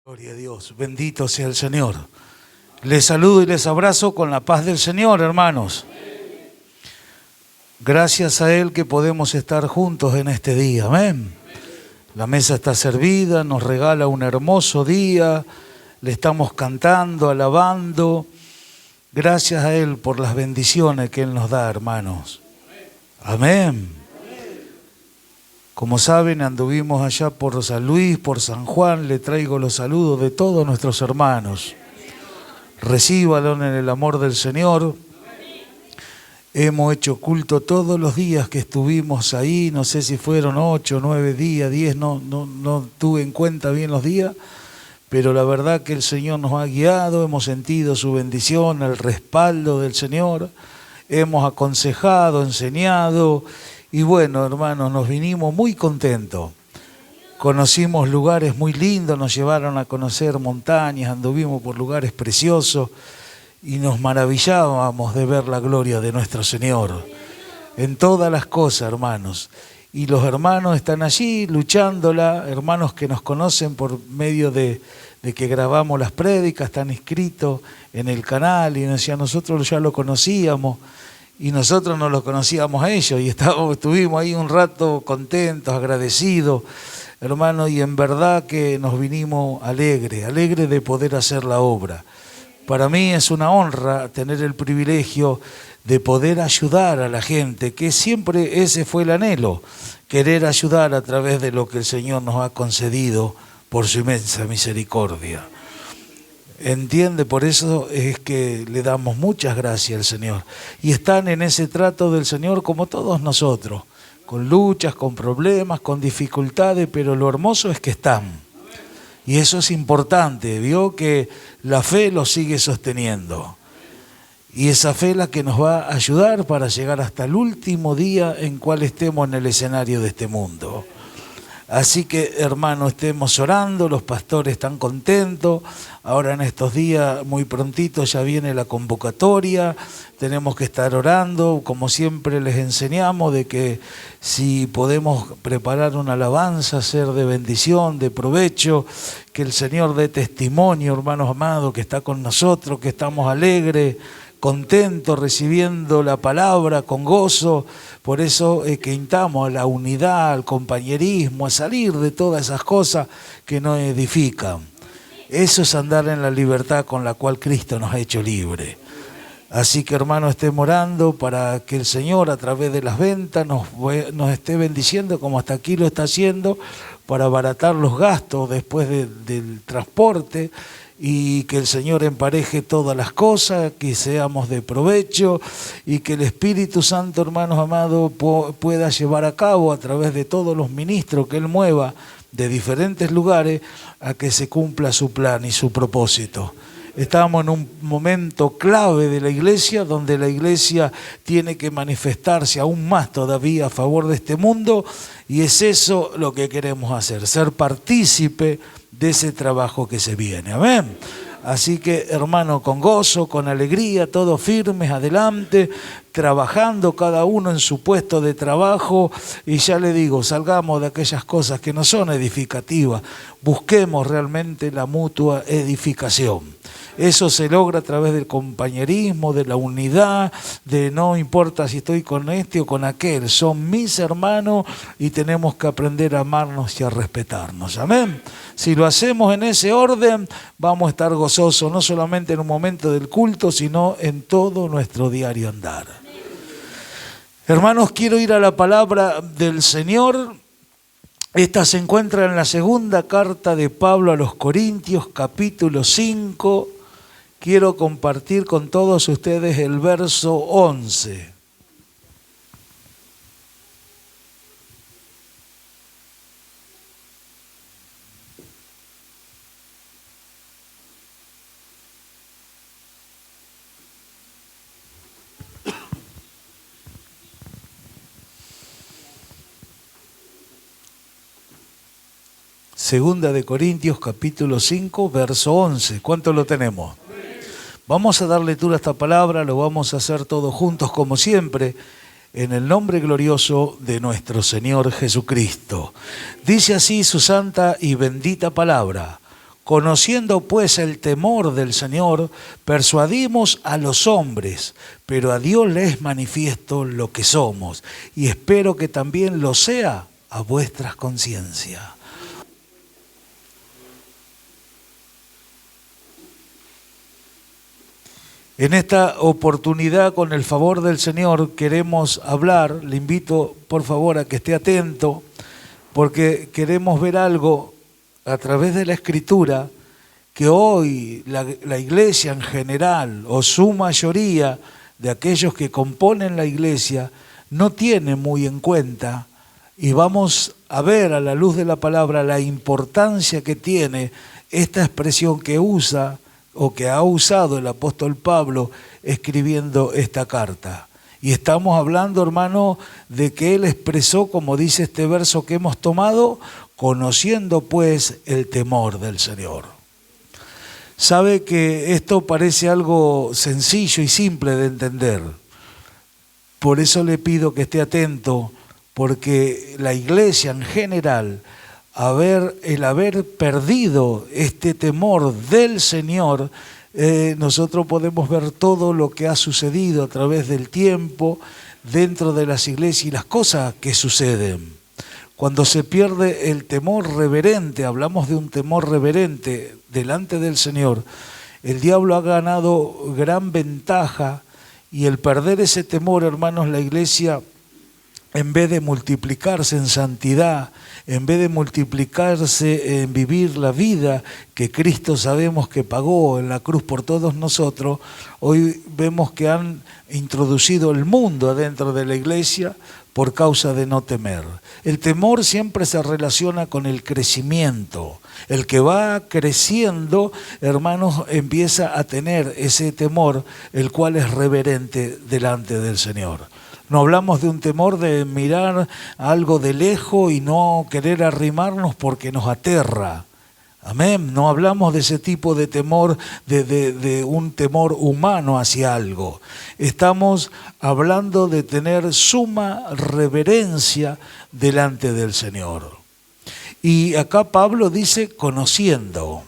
Gloria a Dios, bendito sea el Señor. Les saludo y les abrazo con la paz del Señor, hermanos. Gracias a Él que podemos estar juntos en este día, amén. La mesa está servida, nos regala un hermoso día, le estamos cantando, alabando. Gracias a Él por las bendiciones que Él nos da, hermanos. Amén. Como saben, anduvimos allá por San Luis, por San Juan, le traigo los saludos de todos nuestros hermanos. Recíbalo en el amor del Señor. Hemos hecho culto todos los días que estuvimos ahí, no sé si fueron 8, 9 días, 10, no tuve en cuenta bien los días, pero la verdad que el Señor nos ha guiado, hemos sentido su bendición, el respaldo del Señor, hemos aconsejado, enseñado. Y bueno, hermanos, nos vinimos muy contentos. Conocimos lugares muy lindos, nos llevaron a conocer montañas, anduvimos por lugares preciosos y nos maravillábamos de ver la gloria de nuestro Señor en todas las cosas, hermanos. Y los hermanos están allí luchándola, hermanos que nos conocen por medio de que grabamos las prédicas, están inscritos en el canal y nosotros ya lo conocíamos. Y nosotros no los conocíamos a ellos y estuvimos ahí un rato contentos, agradecidos, hermano, y en verdad que nos vinimos alegres de poder hacer la obra. Para mí es una honra tener el privilegio de poder ayudar a la gente, que siempre ese fue el anhelo, querer ayudar a través de lo que el Señor nos ha concedido por su inmensa misericordia. Entiende, por eso es que le damos muchas gracias al Señor. Y están en ese trato del Señor como todos nosotros, con luchas, con problemas, con dificultades, pero lo hermoso es que están. Y eso es importante, vio que la fe los sigue sosteniendo. Y esa fe es la que nos va a ayudar para llegar hasta el último día en cual estemos en el escenario de este mundo. Así que, hermanos, estemos orando, los pastores están contentos. Ahora en estos días, muy prontito, ya viene la convocatoria. Tenemos que estar orando, como siempre les enseñamos, de que si podemos preparar una alabanza, ser de bendición, de provecho, que el Señor dé testimonio, hermanos amados, que está con nosotros, que estamos alegres, contentos, recibiendo la palabra con gozo. Por eso que instamos a la unidad, al compañerismo, a salir de todas esas cosas que nos edifican. Eso es andar en la libertad con la cual Cristo nos ha hecho libre. Así que, hermanos, estemos orando para que el Señor a través de las ventas nos esté bendiciendo como hasta aquí lo está haciendo, para abaratar los gastos después del transporte, y que el Señor empareje todas las cosas, que seamos de provecho y que el Espíritu Santo, hermanos amados, pueda llevar a cabo a través de todos los ministros que Él mueva de diferentes lugares a que se cumpla su plan y su propósito. Estamos en un momento clave de la iglesia, donde la iglesia tiene que manifestarse aún más todavía a favor de este mundo, y es eso lo que queremos hacer, ser partícipe de ese trabajo que se viene. Amén. Así que, hermano, con gozo, con alegría, todos firmes, adelante, trabajando cada uno en su puesto de trabajo. Y ya le digo, salgamos de aquellas cosas que no son edificativas, busquemos realmente la mutua edificación. Eso se logra a través del compañerismo, de la unidad, de no importa si estoy con este o con aquel, son mis hermanos y tenemos que aprender a amarnos y a respetarnos. Amén. Si lo hacemos en ese orden, vamos a estar gozosos, no solamente en un momento del culto, sino en todo nuestro diario andar. Hermanos, quiero ir a la palabra del Señor. Esta se encuentra en la segunda carta de Pablo a los Corintios, capítulo 5. Quiero compartir con todos ustedes el verso 11. Segunda de Corintios, capítulo 5, verso 11. ¿Cuánto lo tenemos? Vamos a dar lectura a esta palabra, lo vamos a hacer todos juntos como siempre, en el nombre glorioso de nuestro Señor Jesucristo. Dice así su santa y bendita palabra: Conociendo pues el temor del Señor, persuadimos a los hombres, pero a Dios le es manifiesto lo que somos, y espero que también lo sea a vuestras conciencias. En esta oportunidad, con el favor del Señor, queremos hablar. Le invito, por favor, a que esté atento, porque queremos ver algo a través de la Escritura que hoy la iglesia en general, o su mayoría de aquellos que componen la iglesia, no tiene muy en cuenta, y vamos a ver a la luz de la palabra la importancia que tiene esta expresión que usa o que ha usado el apóstol Pablo escribiendo esta carta. Y estamos hablando, hermano, de que él expresó, como dice este verso que hemos tomado, conociendo pues el temor del Señor. Sabe que esto parece algo sencillo y simple de entender. Por eso le pido que esté atento, porque la iglesia en general, el haber perdido este temor del Señor, nosotros podemos ver todo lo que ha sucedido a través del tiempo dentro de las iglesias y las cosas que suceden. Cuando se pierde el temor reverente, hablamos de un temor reverente delante del Señor, el diablo ha ganado gran ventaja, y el perder ese temor, hermanos, la iglesia, en vez de multiplicarse en santidad, en vez de multiplicarse en vivir la vida que Cristo sabemos que pagó en la cruz por todos nosotros, hoy vemos que han introducido el mundo adentro de la iglesia por causa de no temer. El temor siempre se relaciona con el crecimiento. El que va creciendo, hermanos, empieza a tener ese temor, el cual es reverente delante del Señor. No hablamos de un temor de mirar algo de lejos y no querer arrimarnos porque nos aterra. Amén. No hablamos de ese tipo de temor, de un temor humano hacia algo. Estamos hablando de tener suma reverencia delante del Señor. Y acá Pablo dice conociendo.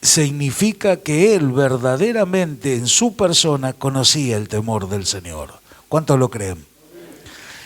Significa que él verdaderamente en su persona conocía el temor del Señor. ¿Cuántos lo creen?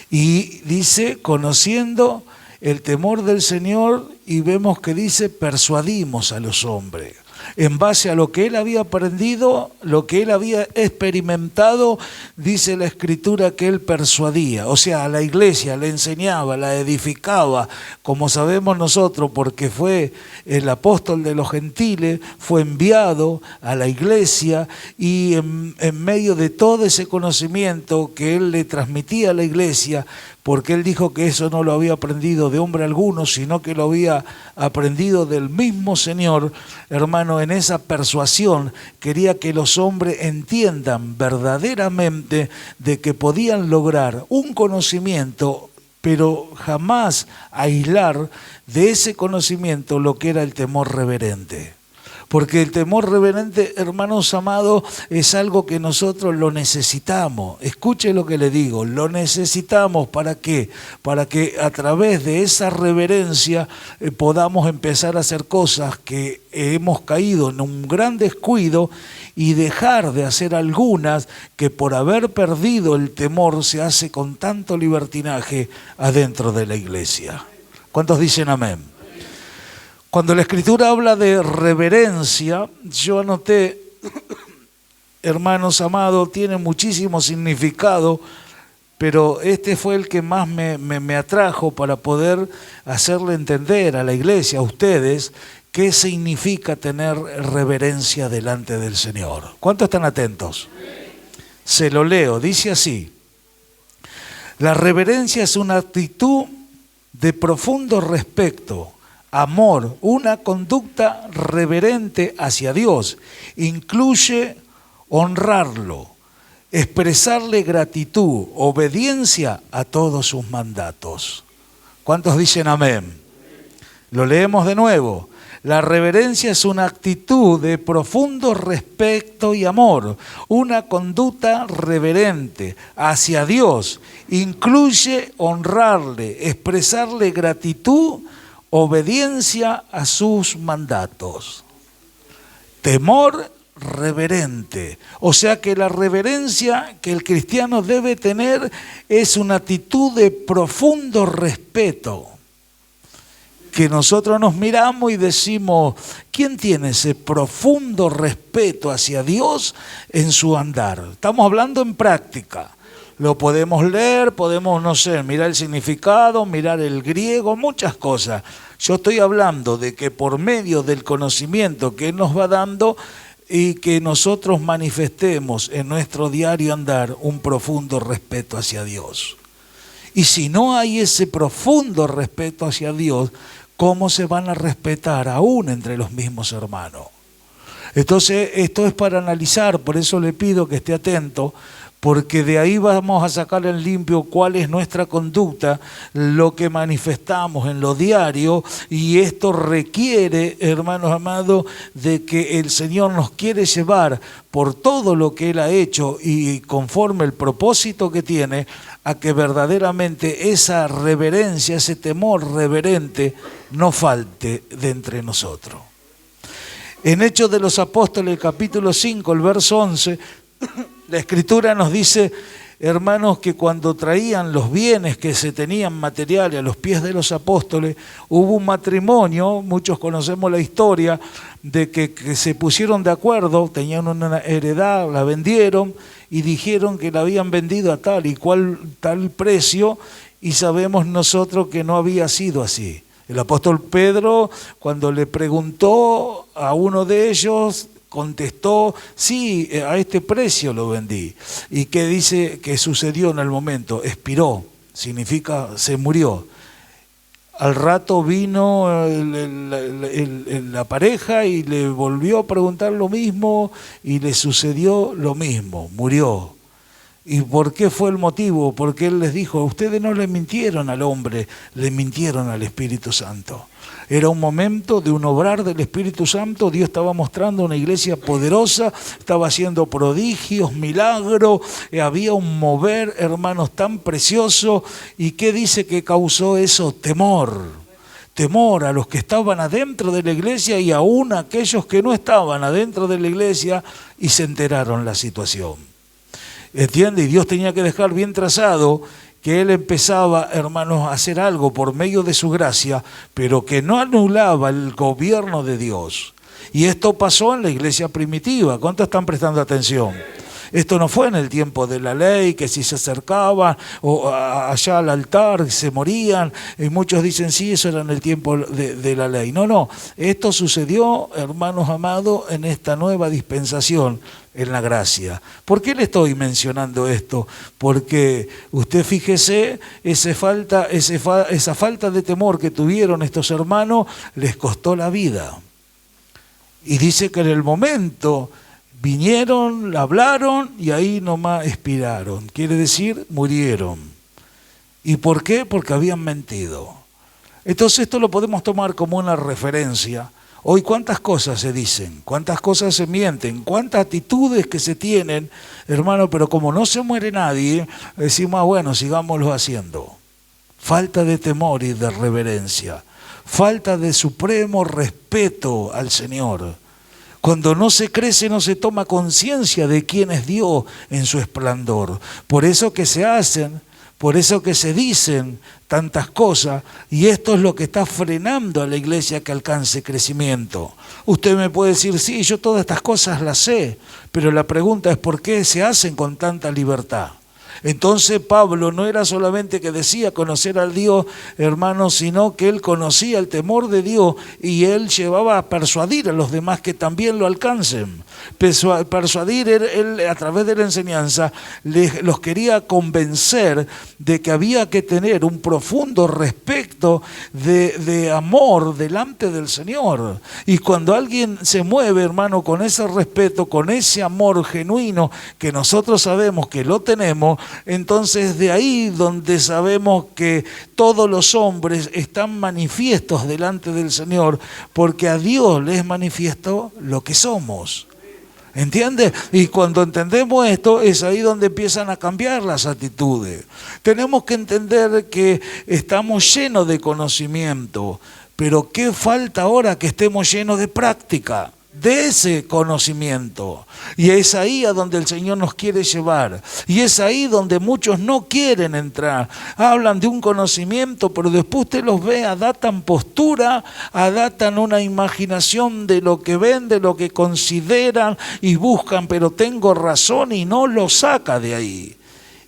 Y dice, conociendo el temor del Señor, y vemos que dice, persuadimos a los hombres. En base a lo que él había aprendido, lo que él había experimentado, dice la Escritura que él persuadía. O sea, a la iglesia le enseñaba, la edificaba, como sabemos nosotros, porque fue el apóstol de los gentiles, fue enviado a la iglesia, y en medio de todo ese conocimiento que él le transmitía a la iglesia, porque él dijo que eso no lo había aprendido de hombre alguno, sino que lo había aprendido del mismo Señor. Hermano, en esa persuasión quería que los hombres entiendan verdaderamente de que podían lograr un conocimiento, pero jamás aislar de ese conocimiento lo que era el temor reverente. Porque el temor reverente, hermanos amados, es algo que nosotros lo necesitamos. Escuche lo que le digo, lo necesitamos. ¿Para qué? Para que a través de esa reverencia podamos empezar a hacer cosas que hemos caído en un gran descuido, y dejar de hacer algunas que por haber perdido el temor se hace con tanto libertinaje adentro de la iglesia. ¿Cuántos dicen amén? Cuando la Escritura habla de reverencia, yo anoté, hermanos amados, tiene muchísimo significado, pero este fue el que más me atrajo para poder hacerle entender a la iglesia, a ustedes, qué significa tener reverencia delante del Señor. ¿Cuántos están atentos? Se lo leo, dice así: la reverencia es una actitud de profundo respeto, amor, una conducta reverente hacia Dios. Incluye honrarlo, expresarle gratitud, obediencia a todos sus mandatos. ¿Cuántos dicen amén? Lo leemos de nuevo. La reverencia es una actitud de profundo respeto y amor, una conducta reverente hacia Dios. Incluye honrarle, expresarle gratitud, obediencia a sus mandatos. Temor reverente. O sea que la reverencia que el cristiano debe tener es una actitud de profundo respeto. Que nosotros nos miramos y decimos, ¿quién tiene ese profundo respeto hacia Dios en su andar? Estamos hablando en práctica. Lo podemos leer, podemos, no sé, mirar el significado, mirar el griego, muchas cosas. Yo estoy hablando de que por medio del conocimiento que Él nos va dando y que nosotros manifestemos en nuestro diario andar un profundo respeto hacia Dios. Y si no hay ese profundo respeto hacia Dios, ¿cómo se van a respetar aún entre los mismos hermanos? Entonces, esto es para analizar, por eso le pido que esté atento, porque de ahí vamos a sacar en limpio cuál es nuestra conducta, lo que manifestamos en lo diario, y esto requiere, hermanos amados, de que el Señor nos quiere llevar por todo lo que Él ha hecho y conforme el propósito que tiene, a que verdaderamente esa reverencia, ese temor reverente no falte de entre nosotros. En Hechos de los Apóstoles, capítulo 5, el verso 11, la Escritura nos dice, hermanos, que cuando traían los bienes que se tenían materiales a los pies de los apóstoles, hubo un matrimonio, muchos conocemos la historia, de que se pusieron de acuerdo, tenían una heredad, la vendieron y dijeron que la habían vendido a tal y cual tal precio, y sabemos nosotros que no había sido así. El apóstol Pedro, cuando le preguntó a uno de ellos, contestó, sí, a este precio lo vendí. ¿Y qué dice que sucedió en el momento? Expiró, significa se murió. Al rato vino la pareja y le volvió a preguntar lo mismo y le sucedió lo mismo, murió. ¿Y por qué fue el motivo? Porque él les dijo, ustedes no le mintieron al hombre, le mintieron al Espíritu Santo. Era un momento de un obrar del Espíritu Santo, Dios estaba mostrando una iglesia poderosa, estaba haciendo prodigios, milagros, había un mover, hermanos, tan precioso. ¿Y qué dice que causó eso? Temor. Temor a los que estaban adentro de la iglesia y aún a aquellos que no estaban adentro de la iglesia y se enteraron la situación. ¿Entiende? Y Dios tenía que dejar bien trazado que Él empezaba, hermanos, a hacer algo por medio de su gracia, pero que no anulaba el gobierno de Dios. Y esto pasó en la iglesia primitiva. ¿Cuántos están prestando atención? Esto no fue en el tiempo de la ley, que si se acercaban o allá al altar se morían, y muchos dicen sí, eso era en el tiempo de la ley. No, esto sucedió, hermanos amados, en esta nueva dispensación, en la gracia. ¿Por qué le estoy mencionando esto? Porque usted fíjese, esa falta de temor que tuvieron estos hermanos les costó la vida. Y dice que en el momento vinieron, hablaron y ahí nomás expiraron. Quiere decir, murieron. ¿Y por qué? Porque habían mentido. Entonces esto lo podemos tomar como una referencia. Hoy cuántas cosas se dicen, cuántas cosas se mienten, cuántas actitudes que se tienen, hermano, pero como no se muere nadie, decimos, bueno, sigámoslo haciendo. Falta de temor y de reverencia, falta de supremo respeto al Señor. Cuando no se crece, no se toma conciencia de quién es Dios en su esplendor. Por eso que se hacen, por eso que se dicen tantas cosas, y esto es lo que está frenando a la iglesia que alcance crecimiento. Usted me puede decir, sí, yo todas estas cosas las sé, pero la pregunta es ¿por qué se hacen con tanta libertad? Entonces Pablo no era solamente que decía conocer al Dios, hermanos, sino que él conocía el temor de Dios y él llevaba a persuadir a los demás que también lo alcancen. Persuadir, él a través de la enseñanza los quería convencer de que había que tener un profundo respeto de amor delante del Señor. Y cuando alguien se mueve, hermano, con ese respeto, con ese amor genuino que nosotros sabemos que lo tenemos, entonces de ahí donde sabemos que todos los hombres están manifiestos delante del Señor, porque a Dios le es manifiesto lo que somos. ¿Entiendes? Y cuando entendemos esto, es ahí donde empiezan a cambiar las actitudes. Tenemos que entender que estamos llenos de conocimiento, Pero ¿qué falta ahora? Que estemos llenos de práctica, de ese conocimiento. Y es ahí a donde el Señor nos quiere llevar. Y es ahí donde muchos no quieren entrar. Hablan de un conocimiento, pero después usted los ve, adaptan postura, adaptan una imaginación de lo que ven, de lo que consideran y buscan, pero tengo razón, y no lo saca de ahí.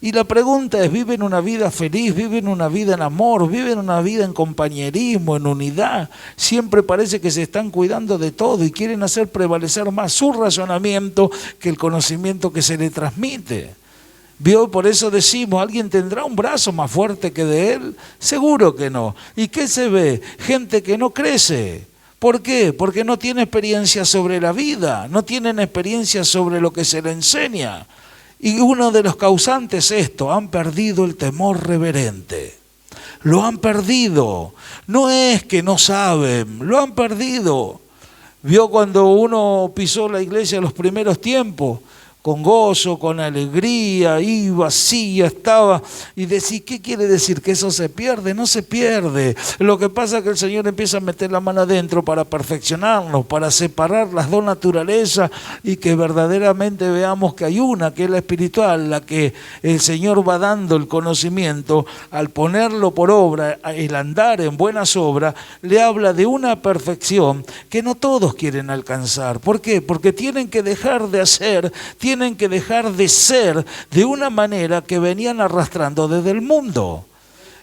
Y la pregunta es, ¿viven una vida feliz? ¿Viven una vida en amor? ¿Viven una vida en compañerismo, en unidad? Siempre parece que se están cuidando de todo y quieren hacer prevalecer más su razonamiento que el conocimiento que se le transmite. ¿Vio? Por eso decimos, ¿alguien tendrá un brazo más fuerte que de él? Seguro que no. ¿Y qué se ve? Gente que no crece. ¿Por qué? Porque no tiene experiencia sobre la vida, no tienen experiencia sobre lo que se le enseña. Y uno de los causantes es esto: han perdido el temor reverente. Lo han perdido. No es que no saben, lo han perdido. Vio cuando uno pisó la iglesia en los primeros tiempos, con gozo, con alegría, iba, hacía, estaba, y decís, ¿qué quiere decir? ¿Que eso se pierde? No se pierde. Lo que pasa es que el Señor empieza a meter la mano adentro para perfeccionarnos, para separar las dos naturalezas y que verdaderamente veamos que hay una, que es la espiritual, la que el Señor va dando el conocimiento. Al ponerlo por obra, el andar en buenas obras, le habla de una perfección que no todos quieren alcanzar. ¿Por qué? Porque tienen que dejar de hacer, tienen que dejar de ser de una manera que venían arrastrando desde el mundo.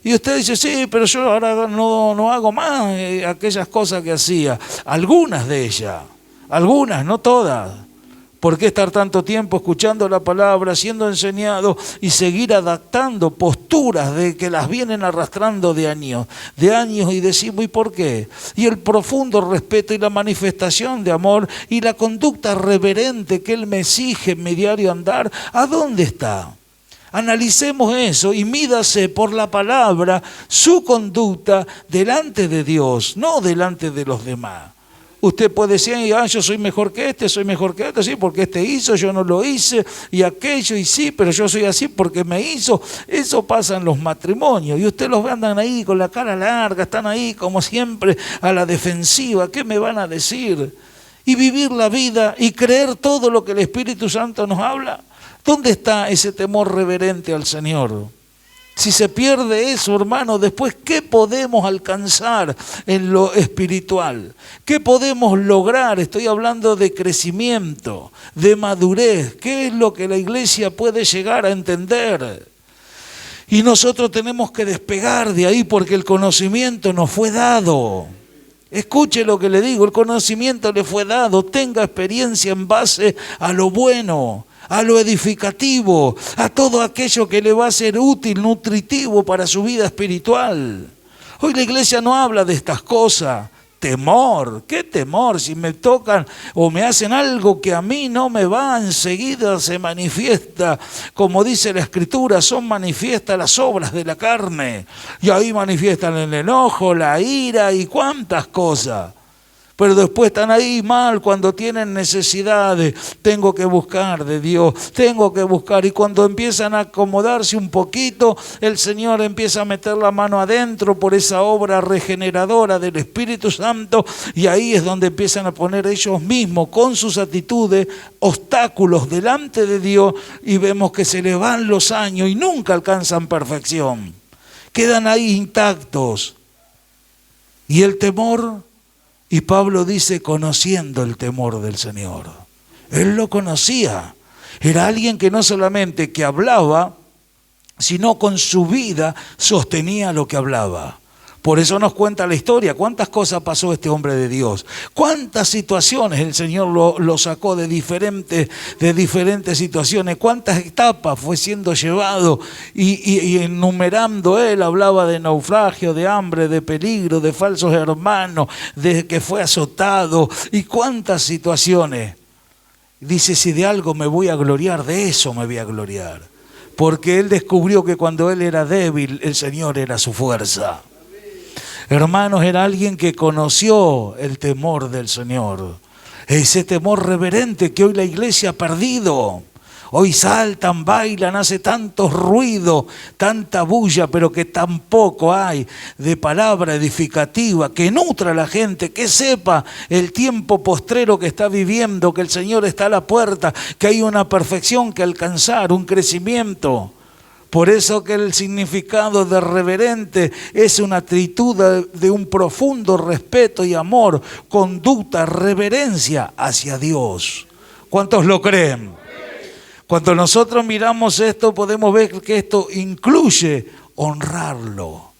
Y usted dice, sí, pero yo ahora no hago más aquellas cosas que hacía. Algunas de ellas, algunas, no todas. ¿Por qué estar tanto tiempo escuchando la palabra, siendo enseñado y seguir adaptando posturas de que las vienen arrastrando de años y decimos, ¿y por qué? Y el profundo respeto y la manifestación de amor y la conducta reverente que Él me exige en mi diario andar, ¿a dónde está? Analicemos eso y mídase por la palabra su conducta delante de Dios, no delante de los demás. Usted puede decir, yo soy mejor que este, sí, porque este hizo, yo no lo hice, y aquello, y sí, pero yo soy así porque me hizo. Eso pasa en los matrimonios, y usted los ve, andan ahí con la cara larga, están ahí como siempre a la defensiva. ¿Qué me van a decir? Y vivir la vida y creer todo lo que el Espíritu Santo nos habla. ¿Dónde está ese temor reverente al Señor? Si se pierde eso, hermano, después, ¿qué podemos alcanzar en lo espiritual? ¿Qué podemos lograr? Estoy hablando de crecimiento, de madurez. ¿Qué es lo que la iglesia puede llegar a entender? Y nosotros tenemos que despegar de ahí porque el conocimiento nos fue dado. Escuche lo que le digo, el conocimiento le fue dado. Tenga experiencia en base a lo bueno, a lo edificativo, a todo aquello que le va a ser útil, nutritivo para su vida espiritual. Hoy la iglesia no habla de estas cosas. Temor, ¿qué temor? Si me tocan o me hacen algo que a mí no me va, enseguida se manifiesta, como dice la Escritura, son manifiestas las obras de la carne. Y ahí manifiestan el enojo, la ira y cuántas cosas. Pero después están ahí mal cuando tienen necesidades. Tengo que buscar de Dios, tengo que buscar. Y cuando empiezan a acomodarse un poquito, el Señor empieza a meter la mano adentro por esa obra regeneradora del Espíritu Santo. Y ahí es donde empiezan a poner ellos mismos con sus actitudes obstáculos delante de Dios. Y vemos que se les van los años y nunca alcanzan perfección. Quedan ahí intactos. Y el temor... Y Pablo dice, conociendo el temor del Señor. Él lo conocía. Era alguien que no solamente que hablaba, sino con su vida sostenía lo que hablaba. Por eso nos cuenta la historia. ¿Cuántas cosas pasó este hombre de Dios? ¿Cuántas situaciones el Señor lo sacó de diferentes situaciones? ¿Cuántas etapas fue siendo llevado? Y enumerando él, hablaba de naufragio, de hambre, de peligro, de falsos hermanos, de que fue azotado. ¿Y cuántas situaciones? Dice, si de algo me voy a gloriar, de eso me voy a gloriar. Porque él descubrió que cuando él era débil, el Señor era su fuerza. Hermanos, era alguien que conoció el temor del Señor. Ese temor reverente que hoy la iglesia ha perdido. Hoy saltan, bailan, hace tanto ruido, tanta bulla, pero que tampoco hay de palabra edificativa que nutra a la gente, que sepa el tiempo postrero que está viviendo, que el Señor está a la puerta, que hay una perfección que alcanzar, un crecimiento. Por eso que el significado de reverente es una actitud de un profundo respeto y amor, conducta, reverencia hacia Dios. ¿Cuántos lo creen? Cuando nosotros miramos esto, podemos ver que esto incluye honrarlo.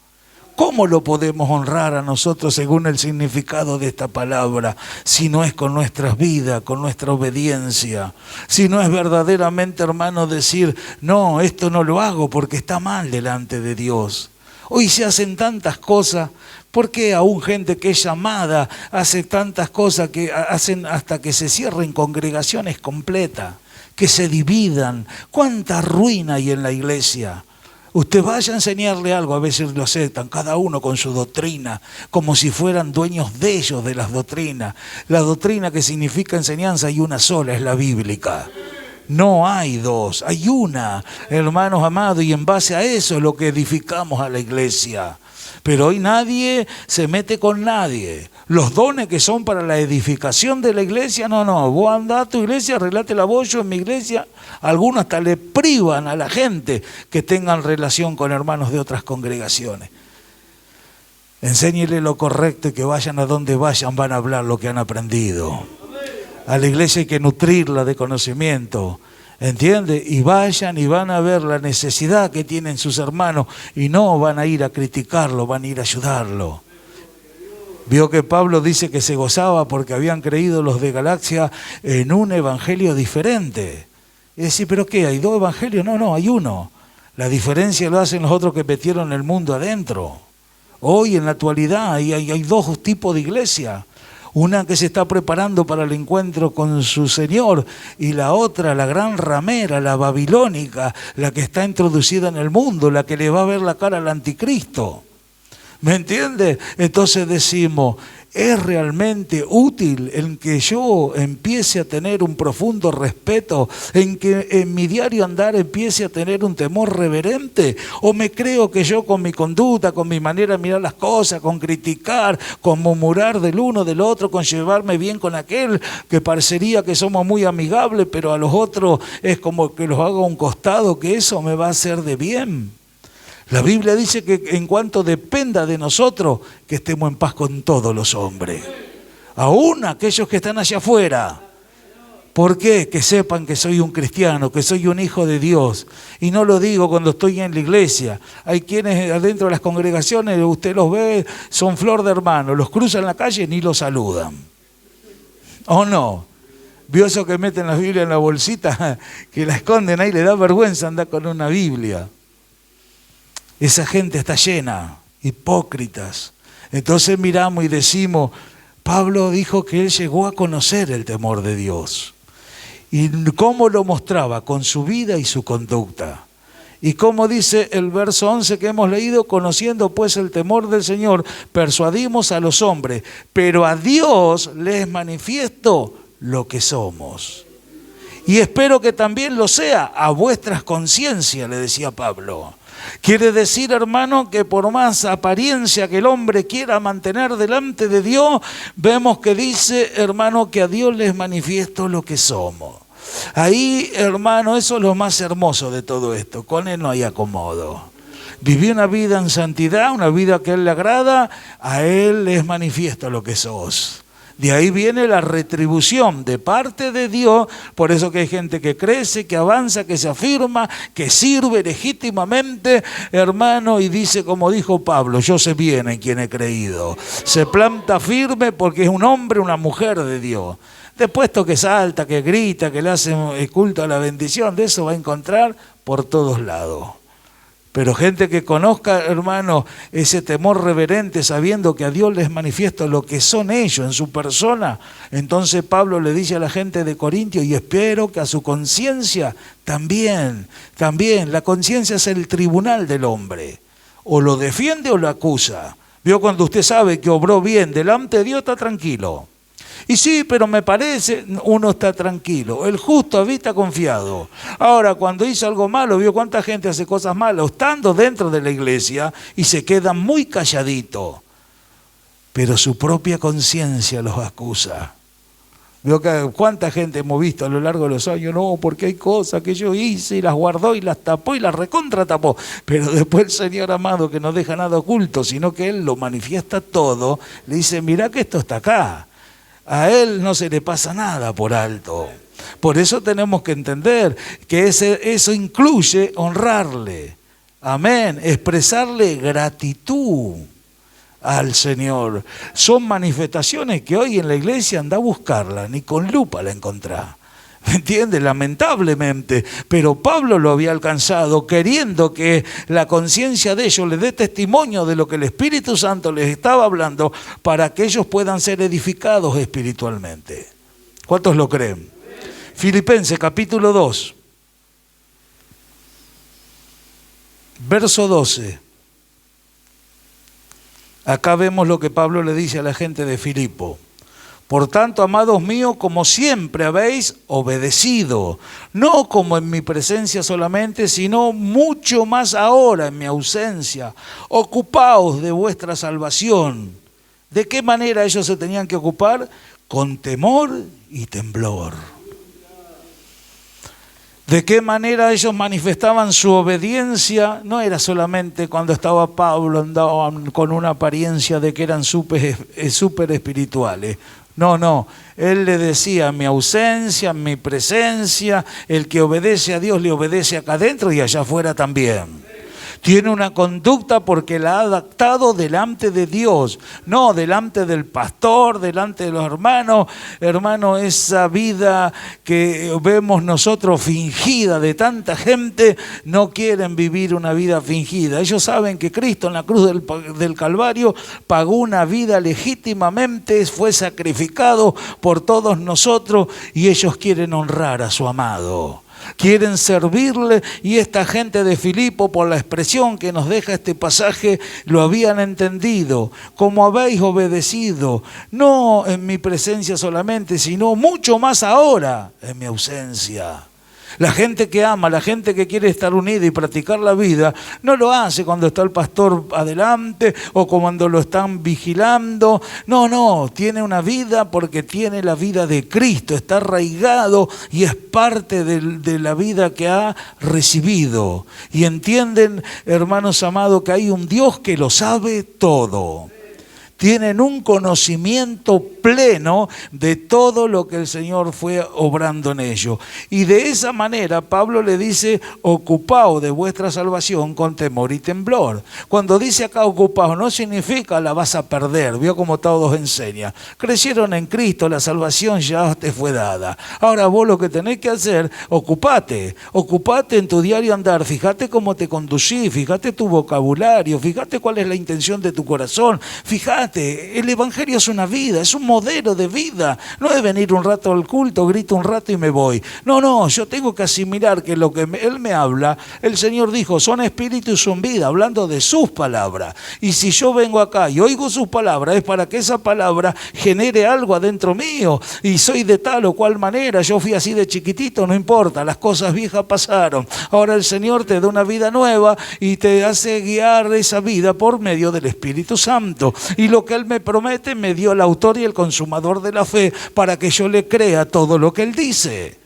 ¿Cómo lo podemos honrar a nosotros según el significado de esta palabra? Si no es con nuestras vidas, con nuestra obediencia. Si no es verdaderamente, hermano, decir, no, esto no lo hago porque está mal delante de Dios. Hoy se hacen tantas cosas. ¿Por qué aún gente que es llamada hace tantas cosas que hacen hasta que se cierren congregaciones completas? Que se dividan. ¿Cuánta ruina hay en la iglesia? Usted vaya a enseñarle algo, a veces lo aceptan, cada uno con su doctrina, como si fueran dueños de ellos, de las doctrinas. La doctrina que significa enseñanza hay una sola, es la bíblica. No hay dos, hay una, hermanos amados, y en base a eso es lo que edificamos a la iglesia. Pero hoy nadie se mete con nadie. Los dones que son para la edificación de la iglesia, no. Vos andá a tu iglesia, arreglátela vos, yo en mi iglesia. Algunos hasta le privan a la gente que tengan relación con hermanos de otras congregaciones. Enséñele lo correcto y que vayan a donde vayan, van a hablar lo que han aprendido. A la iglesia hay que nutrirla de conocimiento. ¿Entiende? Y vayan y van a ver la necesidad que tienen sus hermanos y no van a ir a criticarlo, van a ir a ayudarlo. Vio que Pablo dice que se gozaba porque habían creído los de Galacia en un evangelio diferente. Y decir, ¿pero qué? ¿Hay dos evangelios? No, hay uno. La diferencia lo hacen los otros que metieron el mundo adentro. Hoy en la actualidad hay dos tipos de iglesia. Una que se está preparando para el encuentro con su Señor y la otra, la gran ramera, la babilónica, la que está introducida en el mundo, la que le va a ver la cara al anticristo. ¿Me entiende? Entonces decimos, ¿es realmente útil en que yo empiece a tener un profundo respeto, en que en mi diario andar empiece a tener un temor reverente? ¿O me creo que yo con mi conducta, con mi manera de mirar las cosas, con criticar, con murmurar del uno del otro, con llevarme bien con aquel que parecería que somos muy amigables, pero a los otros es como que los hago a un costado, que eso me va a hacer de bien? La Biblia dice que en cuanto dependa de nosotros, que estemos en paz con todos los hombres. Aún aquellos que están allá afuera. ¿Por qué? Que sepan que soy un cristiano, que soy un hijo de Dios. Y no lo digo cuando estoy en la iglesia. Hay quienes adentro de las congregaciones, usted los ve, son flor de hermano. Los cruzan en la calle y ni los saludan. ¿O no? ¿Vio eso que meten la Biblia en la bolsita? Que la esconden ahí, le da vergüenza andar con una Biblia. Esa gente está llena, hipócritas. Entonces miramos y decimos, Pablo dijo que él llegó a conocer el temor de Dios. ¿Y cómo lo mostraba? Con su vida y su conducta. Y como dice el verso 11 que hemos leído, conociendo pues el temor del Señor, persuadimos a los hombres, pero a Dios les manifiesto lo que somos. Y espero que también lo sea a vuestras conciencias, le decía Pablo. Quiere decir, hermano, que por más apariencia que el hombre quiera mantener delante de Dios, vemos que dice, hermano, que a Dios les manifiesto lo que somos. Ahí, hermano, eso es lo más hermoso de todo esto. Con Él no hay acomodo. Viví una vida en santidad, una vida que a Él le agrada, a Él les manifiesto lo que sos. De ahí viene la retribución de parte de Dios, por eso que hay gente que crece, que avanza, que se afirma, que sirve legítimamente, hermano, y dice como dijo Pablo, yo sé bien en quién he creído. Se planta firme porque es un hombre, una mujer de Dios. Después esto que salta, que grita, que le hace culto a la bendición, de eso va a encontrar por todos lados. Pero gente que conozca, hermano, ese temor reverente, sabiendo que a Dios les manifiesta lo que son ellos en su persona, entonces Pablo le dice a la gente de Corintio, y espero que a su conciencia también, la conciencia es el tribunal del hombre, o lo defiende o lo acusa. Vio, cuando usted sabe que obró bien delante de Dios, está tranquilo. Y sí, pero me parece, uno está tranquilo. El justo habita confiado. Ahora, cuando hizo algo malo, vio cuánta gente hace cosas malas, estando dentro de la iglesia, y se queda muy calladito. Pero su propia conciencia los acusa. Veo que cuánta gente hemos visto a lo largo de los años, no, porque hay cosas que yo hice y las guardó y las tapó y las recontra tapó. Pero después el Señor amado, que no deja nada oculto, sino que Él lo manifiesta todo, le dice, mirá que esto está acá. A Él no se le pasa nada por alto. Por eso tenemos que entender que eso incluye honrarle. Amén. Expresarle gratitud al Señor. Son manifestaciones que hoy en la iglesia anda a buscarla, ni con lupa la encontrá. ¿Me entiendes? Lamentablemente. Pero Pablo lo había alcanzado queriendo que la conciencia de ellos le dé testimonio de lo que el Espíritu Santo les estaba hablando para que ellos puedan ser edificados espiritualmente. ¿Cuántos lo creen? Filipenses capítulo 2, verso 12. Acá vemos lo que Pablo le dice a la gente de Filipo. Por tanto, amados míos, como siempre habéis obedecido, no como en mi presencia solamente, sino mucho más ahora en mi ausencia. Ocupaos de vuestra salvación. ¿De qué manera ellos se tenían que ocupar? Con temor y temblor. ¿De qué manera ellos manifestaban su obediencia? No era solamente cuando estaba Pablo, andaban con una apariencia de que eran súper espirituales. No, él le decía, en mi ausencia, en mi presencia, el que obedece a Dios le obedece acá adentro y allá afuera también. Tiene una conducta porque la ha adaptado delante de Dios, no delante del pastor, delante de los hermanos. Hermano, esa vida que vemos nosotros fingida de tanta gente, no quieren vivir una vida fingida. Ellos saben que Cristo en la cruz del Calvario pagó una vida legítimamente, fue sacrificado por todos nosotros y ellos quieren honrar a su amado. Quieren servirle, y esta gente de Filipo, por la expresión que nos deja este pasaje, lo habían entendido. Como habéis obedecido, no en mi presencia solamente, sino mucho más ahora en mi ausencia. La gente que ama, la gente que quiere estar unida y practicar la vida, no lo hace cuando está el pastor adelante o cuando lo están vigilando. No, tiene una vida porque tiene la vida de Cristo, está arraigado y es parte de la vida que ha recibido. Y entienden, hermanos amados, que hay un Dios que lo sabe todo. Tienen un conocimiento pleno de todo lo que el Señor fue obrando en ellos. Y de esa manera Pablo le dice, ocupaos de vuestra salvación con temor y temblor. Cuando dice acá ocupaos, no significa la vas a perder, vio como todos enseñan. Crecieron en Cristo, la salvación ya te fue dada. Ahora vos lo que tenés que hacer, ocupate en tu diario andar, fíjate cómo te conducís, fíjate tu vocabulario, fíjate cuál es la intención de tu corazón, fíjate. El Evangelio es una vida, es un modelo de vida. No es venir un rato al culto, grito un rato y me voy. No, yo tengo que asimilar que lo que Él me habla, el Señor dijo, son espíritu y son vida, hablando de sus palabras. Y si yo vengo acá y oigo sus palabras, es para que esa palabra genere algo adentro mío. Y soy de tal o cual manera, yo fui así de chiquitito, no importa, las cosas viejas pasaron. Ahora el Señor te da una vida nueva y te hace guiar esa vida por medio del Espíritu Santo. Y lo que Él me promete, me dio el autor y el consumador de la fe para que yo le crea todo lo que Él dice.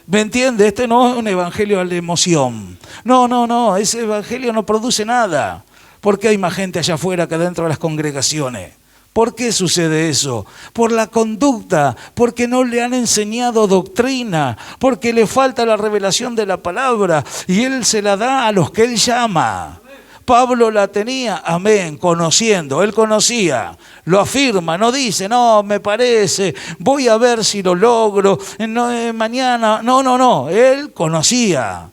¿Me entiende? Este no es un evangelio a la emoción. No, ese evangelio no produce nada. ¿Por qué hay más gente allá afuera que dentro de las congregaciones? ¿Por qué sucede eso? Por la conducta, porque no le han enseñado doctrina, porque le falta la revelación de la palabra y Él se la da a los que Él llama. Pablo la tenía, amén, conociendo, él conocía, lo afirma, no dice, no, me parece, voy a ver si lo logro, mañana, no, él conocía.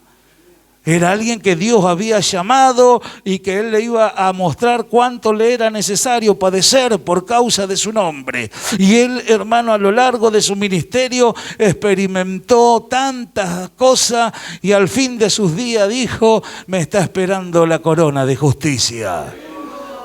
Era alguien que Dios había llamado y que Él le iba a mostrar cuánto le era necesario padecer por causa de su nombre. Y él, hermano, a lo largo de su ministerio experimentó tantas cosas y al fin de sus días dijo, me está esperando la corona de justicia.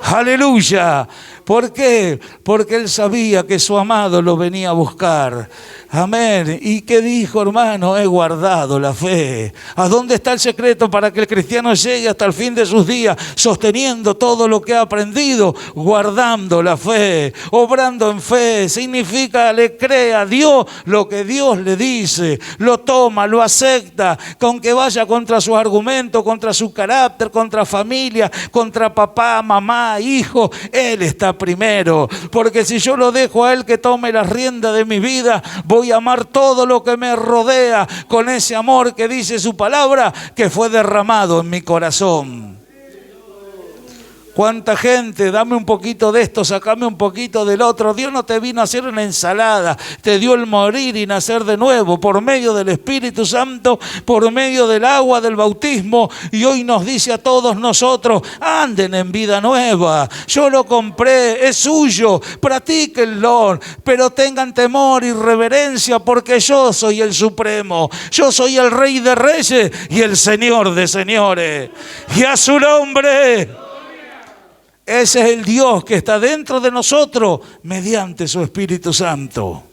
¡Aleluya! ¿Por qué? Porque él sabía que su amado lo venía a buscar. Amén. ¿Y qué dijo, hermano? He guardado la fe. ¿A dónde está el secreto para que el cristiano llegue hasta el fin de sus días sosteniendo todo lo que ha aprendido? Guardando la fe, obrando en fe. Significa le cree a Dios lo que Dios le dice, lo toma, lo acepta, con que vaya contra sus argumentos, contra su carácter, contra familia, contra papá, mamá, hijo. Él está primero, porque si yo lo dejo a Él que tome las riendas de mi vida, voy a amar todo lo que me rodea con ese amor que dice su palabra que fue derramado en mi corazón. ¿Cuánta gente? Dame un poquito de esto, sacame un poquito del otro. Dios no te vino a hacer una ensalada, te dio el morir y nacer de nuevo por medio del Espíritu Santo, por medio del agua del bautismo, y hoy nos dice a todos nosotros, anden en vida nueva. Yo lo compré, es suyo, practíquenlo, pero tengan temor y reverencia porque yo soy el Supremo, yo soy el Rey de Reyes y el Señor de Señores. Y a su nombre. Ese es el Dios que está dentro de nosotros mediante su Espíritu Santo.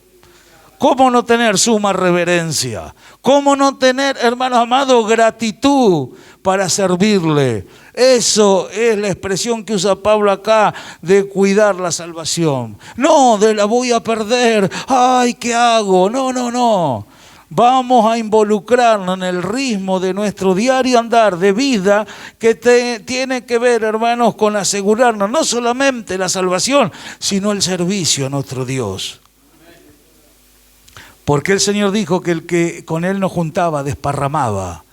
¿Cómo no tener suma reverencia? ¿Cómo no tener, hermanos amados, gratitud para servirle? Eso es la expresión que usa Pablo acá de cuidar la salvación. No, de la voy a perder. Ay, ¿qué hago? No. Vamos a involucrarnos en el ritmo de nuestro diario andar de vida que tiene que ver, hermanos, con asegurarnos no solamente la salvación, sino el servicio a nuestro Dios. Porque el Señor dijo que el que con Él no juntaba, desparramaba.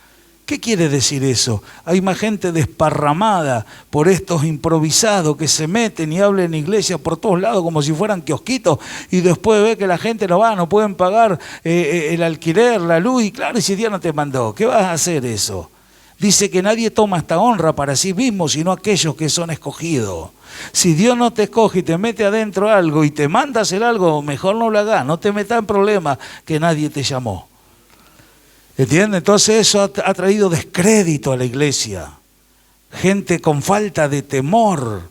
¿Qué quiere decir eso? Hay más gente desparramada por estos improvisados que se meten y hablan en iglesia por todos lados como si fueran kiosquitos y después ve que la gente no pueden pagar el alquiler, la luz y claro, y si Dios no te mandó, ¿qué vas a hacer eso? Dice que nadie toma esta honra para sí mismo sino aquellos que son escogidos. Si Dios no te escoge y te mete adentro algo y te manda a hacer algo, mejor no lo hagas, no te metas en problemas que nadie te llamó. ¿Entiendes? Entonces eso ha traído descrédito a la iglesia. Gente con falta de temor.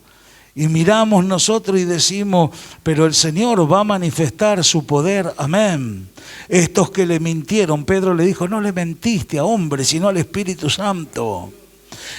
Y miramos nosotros y decimos, pero el Señor va a manifestar su poder. Amén. Estos que le mintieron, Pedro le dijo, no le mentiste a hombre, sino al Espíritu Santo.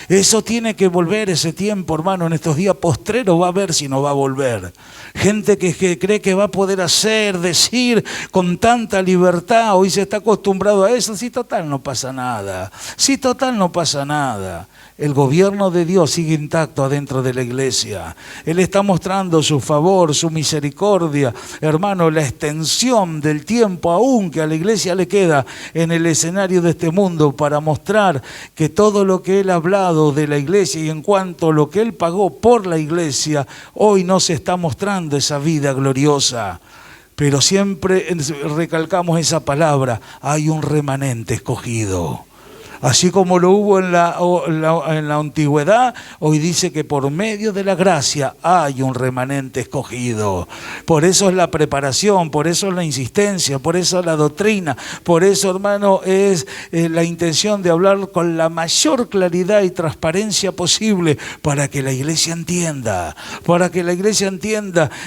Eso tiene que volver ese tiempo, hermano. En estos días postreros va a ver si no va a volver. Gente que cree que va a poder hacer, decir con tanta libertad. Hoy se está acostumbrado a eso. Sí, total, no pasa nada. Sí, total, no pasa nada. El gobierno de Dios sigue intacto adentro de la iglesia. Él está mostrando su favor, su misericordia. Hermano, la extensión del tiempo aún que a la iglesia le queda en el escenario de este mundo para mostrar que todo lo que Él ha hablado de la iglesia y en cuanto a lo que Él pagó por la iglesia, hoy no se está mostrando esa vida gloriosa. Pero siempre recalcamos esa palabra, hay un remanente escogido. Así como lo hubo en la antigüedad, hoy dice que por medio de la gracia hay un remanente escogido. Por eso es la preparación, por eso es la insistencia, por eso es la doctrina, por eso, hermano, es la intención de hablar con la mayor claridad y transparencia posible para que la iglesia entienda,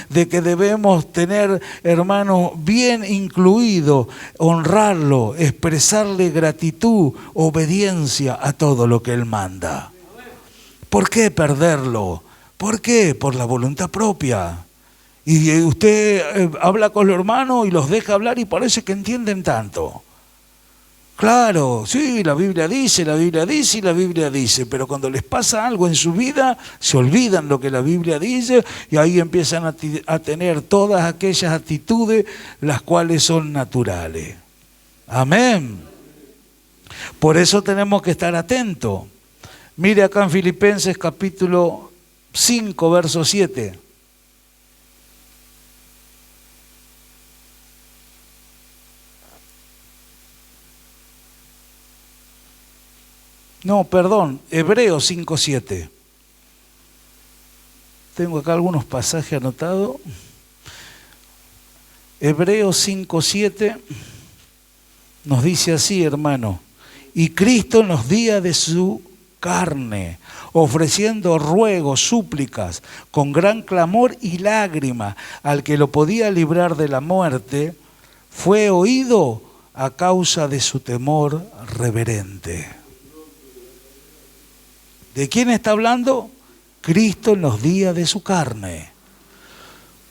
de que debemos tener, hermano, bien incluido, honrarlo, expresarle gratitud, obediencia a todo lo que Él manda. ¿Por qué perderlo? ¿Por qué? Por la voluntad propia. Y usted habla con los hermanos y los deja hablar y parece que entienden tanto. Claro, sí, la Biblia dice, pero cuando les pasa algo en su vida, se olvidan lo que la Biblia dice y ahí empiezan a tener todas aquellas actitudes las cuales son naturales. Amén. Por eso tenemos que estar atentos. Mire acá en Filipenses capítulo 5, verso 7. No, perdón, Hebreos 5, 7. Tengo acá algunos pasajes anotados. Hebreos 5, 7 nos dice así, hermano. Y Cristo en los días de su carne, ofreciendo ruegos, súplicas, con gran clamor y lágrima al que lo podía librar de la muerte, fue oído a causa de su temor reverente. ¿De quién está hablando? Cristo en los días de su carne.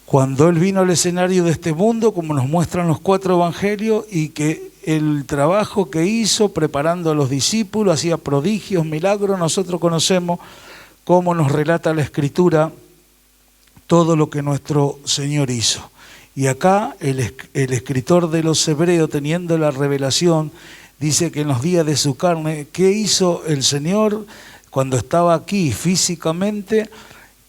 Cuando Él vino al escenario de este mundo, como nos muestran los 4 evangelios, y que el trabajo que hizo preparando a los discípulos, hacía prodigios, milagros, nosotros conocemos cómo nos relata la Escritura todo lo que nuestro Señor hizo. Y acá el escritor de los Hebreos, teniendo la revelación, dice que en los días de su carne, ¿qué hizo el Señor cuando estaba aquí físicamente?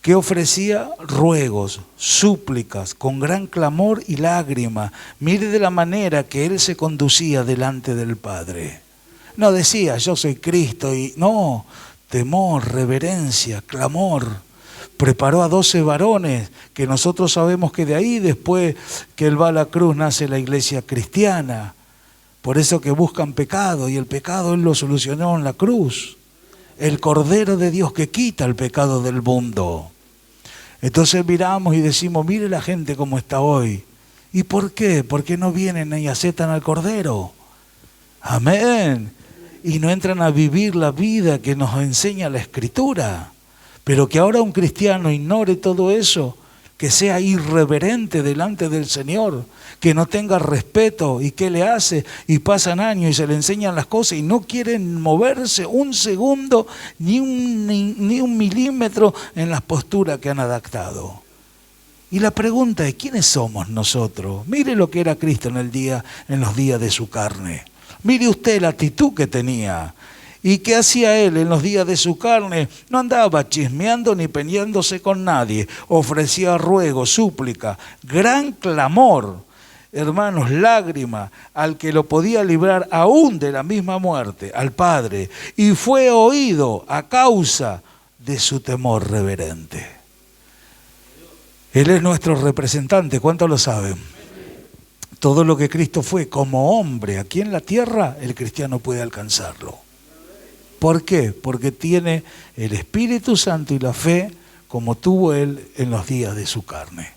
Que ofrecía ruegos, súplicas, con gran clamor y lágrima. Mire de la manera que Él se conducía delante del Padre. No decía, yo soy Cristo, y no, temor, reverencia, clamor. Preparó a 12 varones, que nosotros sabemos que de ahí, después que Él va a la cruz, nace la iglesia cristiana. Por eso que buscan pecado, y el pecado Él lo solucionó en la cruz. El Cordero de Dios que quita el pecado del mundo. Entonces miramos y decimos, mire la gente cómo está hoy. ¿Y por qué? ¿Por qué no vienen y aceptan al Cordero? Amén. Y no entran a vivir la vida que nos enseña la Escritura. Pero que ahora un cristiano ignore todo eso, que sea irreverente delante del Señor, que no tenga respeto. ¿Y qué le hace? Y pasan años y se le enseñan las cosas y no quieren moverse un segundo ni un milímetro en las posturas que han adaptado. Y la pregunta es, ¿quiénes somos nosotros? Mire lo que era Cristo en los días de su carne. Mire usted la actitud que tenía. ¿Y qué hacía Él en los días de su carne? No andaba chismeando ni peleándose con nadie. Ofrecía ruego, súplica, gran clamor, hermanos, lágrima, al que lo podía librar aún de la misma muerte, al Padre. Y fue oído a causa de su temor reverente. Él es nuestro representante, ¿cuántos lo saben? Todo lo que Cristo fue como hombre aquí en la tierra, el cristiano puede alcanzarlo. ¿Por qué? Porque tiene el Espíritu Santo y la fe como tuvo Él en los días de su carne.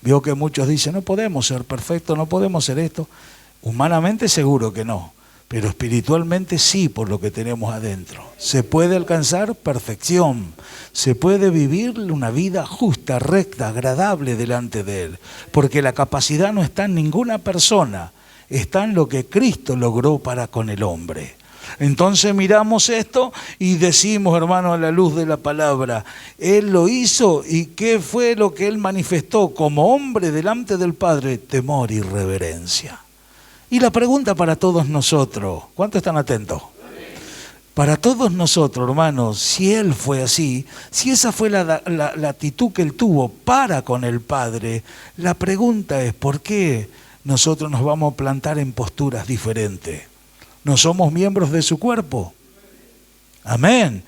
Vio que muchos dicen, no podemos ser perfectos, no podemos ser esto. Humanamente seguro que no, pero espiritualmente sí, por lo que tenemos adentro. Se puede alcanzar perfección, se puede vivir una vida justa, recta, agradable delante de Él, porque la capacidad no está en ninguna persona, está en lo que Cristo logró para con el hombre. Entonces miramos esto y decimos, hermano, a la luz de la palabra, Él lo hizo, y ¿qué fue lo que Él manifestó como hombre delante del Padre? Temor y reverencia. Y la pregunta para todos nosotros, ¿cuántos están atentos? Para todos nosotros, hermanos, si Él fue así, si esa fue la actitud que Él tuvo para con el Padre, la pregunta es, ¿por qué nosotros nos vamos a plantar en posturas diferentes? ¿No somos miembros de su cuerpo? Amén.